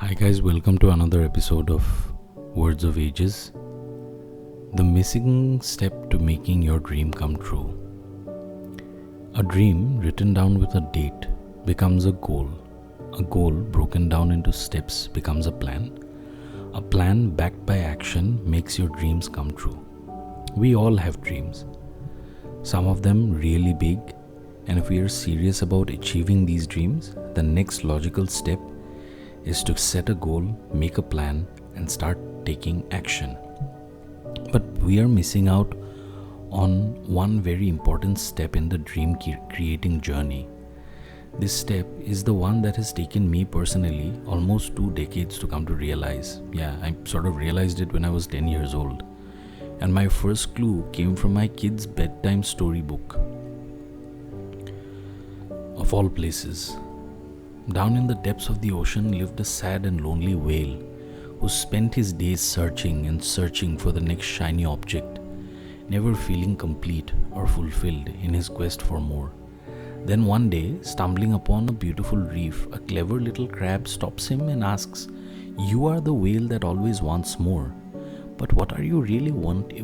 Hi guys, welcome to another episode of Words of Ages. The missing step to making your dream come true. A dream written down with a date becomes a goal. A goal broken down into steps becomes a plan. A plan backed by action makes your dreams come true. We all have dreams. Some of them really big, and if we are serious about achieving these dreams, the next logical step is to set a goal, make a plan, and start taking action. But we are missing out on one very important step in the dream creating journey. This step is the one that has taken me personally almost 2 decades to come to realize. I sort of realized it when I was 10 years old. And my first clue came from my kid's bedtime storybook. Of all places, down in the depths of the ocean lived a sad and lonely whale who spent his days searching and searching for the next shiny object, never feeling complete or fulfilled in his quest for more. Then one day, stumbling upon a beautiful reef, a clever little crab stops him and asks, "You are the whale that always wants more, but what are you really wanting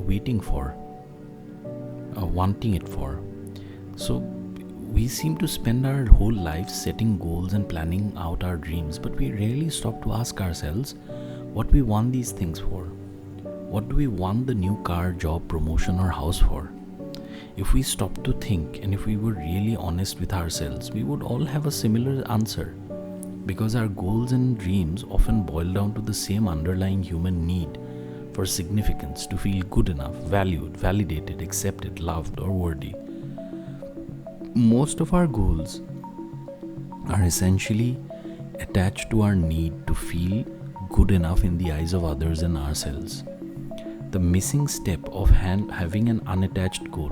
it for?" So, we seem to spend our whole lives setting goals and planning out our dreams, but we rarely stop to ask ourselves what we want these things for. What do we want the new car, job, promotion, or house for? If we stop to think and if we were really honest with ourselves, we would all have a similar answer, because our goals and dreams often boil down to the same underlying human need for significance, to feel good enough, valued, validated, accepted, loved, or worthy. Most of our goals are essentially attached to our need to feel good enough in the eyes of others and ourselves. The missing step of having an unattached goal.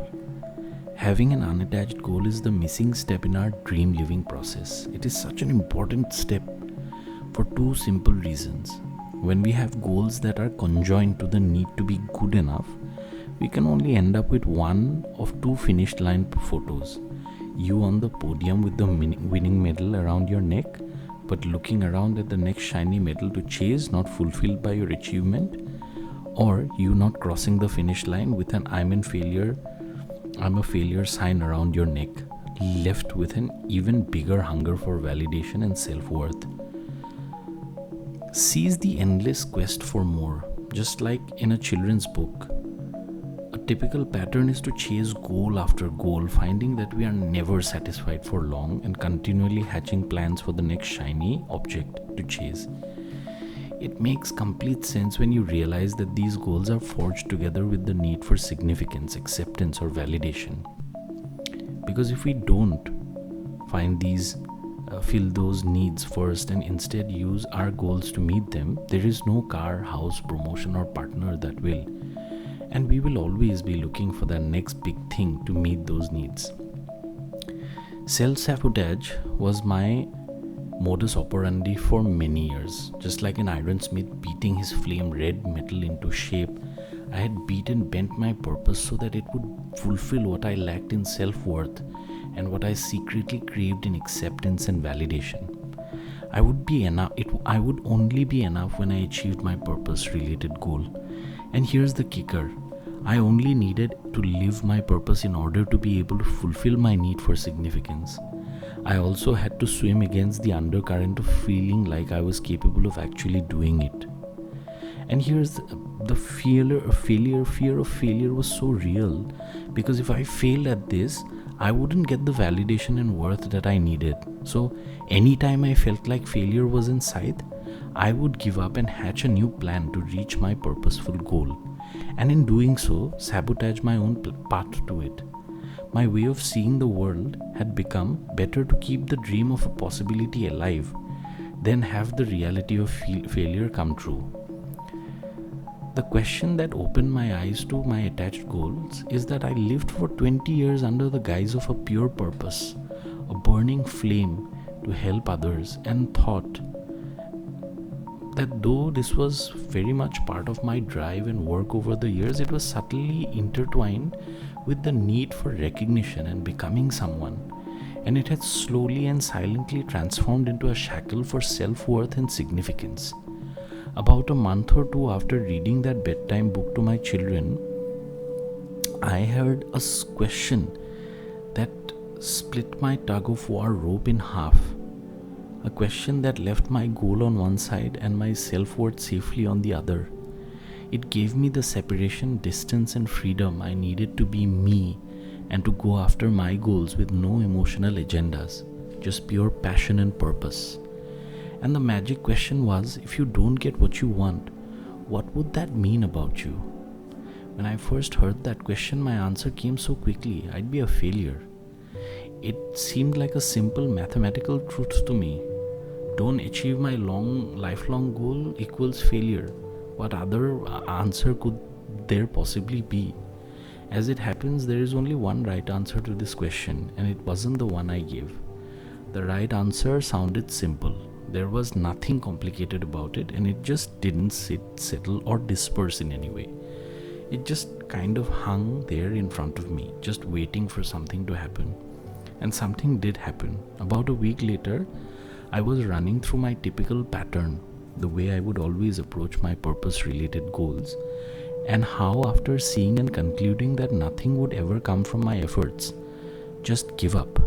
Having an unattached goal is the missing step in our dream living process. It is such an important step for 2 simple reasons. When we have goals that are conjoined to the need to be good enough, we can only end up with one of 2 finish line photos. You on the podium with the winning medal around your neck, but looking around at the next shiny medal to chase, not fulfilled by your achievement, or you not crossing the finish line with an I'm a failure sign around your neck, left with an even bigger hunger for validation and self-worth. Seize the endless quest for more. Just like in a children's book, a typical pattern is to chase goal after goal, finding that we are never satisfied for long and continually hatching plans for the next shiny object to chase. It makes complete sense when you realize that these goals are forged together with the need for significance, acceptance, or validation. Because if we don't fill those needs first and instead use our goals to meet them, there is no car, house, promotion, or partner that will. And we will always be looking for the next big thing to meet those needs. Self-sabotage was my modus operandi for many years. Just like an ironsmith beating his flame red metal into shape, I had bent my purpose so that it would fulfill what I lacked in self-worth and what I secretly craved in acceptance and validation. I would only be enough when I achieved my purpose-related goal. And here's the kicker. I only needed to live my purpose in order to be able to fulfill my need for significance. I also had to swim against the undercurrent of feeling like I was capable of actually doing it. And here's the fear of failure was so real, because if I failed at this, I wouldn't get the validation and worth that I needed. So anytime I felt like failure was in sight, I would give up and hatch a new plan to reach my purposeful goal. And in doing so, sabotage my own path to it. My way of seeing the world had become better to keep the dream of a possibility alive than have the reality of failure come true. The question that opened my eyes to my attached goals is that I lived for 20 years under the guise of a pure purpose, a burning flame to help others, and thought that though this was very much part of my drive and work over the years, it was subtly intertwined with the need for recognition and becoming someone, and it had slowly and silently transformed into a shackle for self-worth and significance. About a month or two after reading that bedtime book to my children, I heard a question that split my tug of war rope in half. A question that left my goal on one side and my self-worth safely on the other. It gave me the separation, distance, and freedom I needed to be me and to go after my goals with no emotional agendas, just pure passion and purpose. And the magic question was, if you don't get what you want, what would that mean about you? When I first heard that question, my answer came so quickly: I'd be a failure. It seemed like a simple mathematical truth to me. Don't achieve my lifelong goal equals failure. What other answer could there possibly be? As it happens, there is only one right answer to this question, and it wasn't the one I gave. The right answer sounded simple. There was nothing complicated about it, and it just didn't settle, or disperse in any way. It just kind of hung there in front of me, just waiting for something to happen. And something did happen. About a week later, I was running through my typical pattern, the way I would always approach my purpose-related goals, and how, after seeing and concluding that nothing would ever come from my efforts, just give up.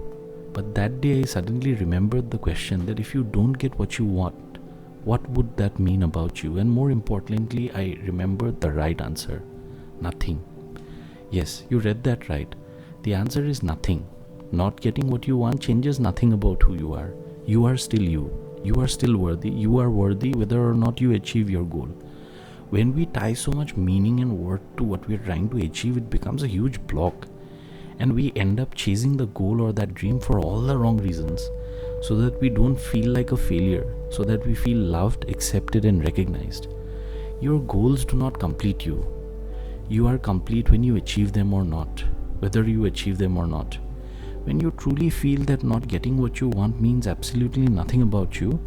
But that day I suddenly remembered the question that if you don't get what you want, what would that mean about you? And more importantly, I remembered the right answer: nothing. Yes, you read that right. The answer is nothing. Not getting what you want changes nothing about who you are. You are still you. You are still worthy. You are worthy whether or not you achieve your goal. When we tie so much meaning and worth to what we are trying to achieve, it becomes a huge block. And we end up chasing the goal or that dream for all the wrong reasons, so that we don't feel like a failure, so that we feel loved, accepted, and recognized. Your goals do not complete you. You are complete when you achieve them or not, whether you achieve them or not. When you truly feel that not getting what you want means absolutely nothing about you,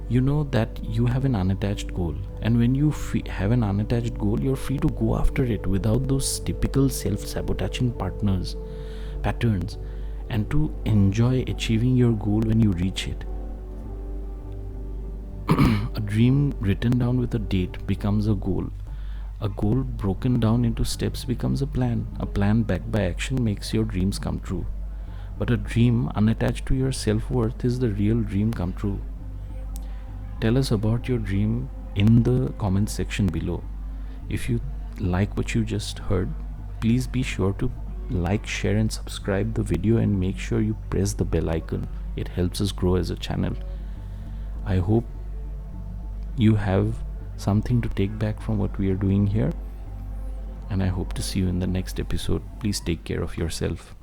you know that you have an unattached goal. And when you have an unattached goal, you're free to go after it without those typical self-sabotaging patterns, and to enjoy achieving your goal when you reach it. A dream written down with a date becomes a goal. A goal broken down into steps becomes a plan. A plan backed by action makes your dreams come true. But a dream unattached to your self-worth is the real dream come true. Tell us about your dream in the comment section below. If you like what you just heard, please be sure to like, share, and subscribe the video, and make sure you press the bell icon. It helps us grow as a channel. I hope you have something to take back from what we are doing here, and I hope to see you in the next episode. Please take care of yourself.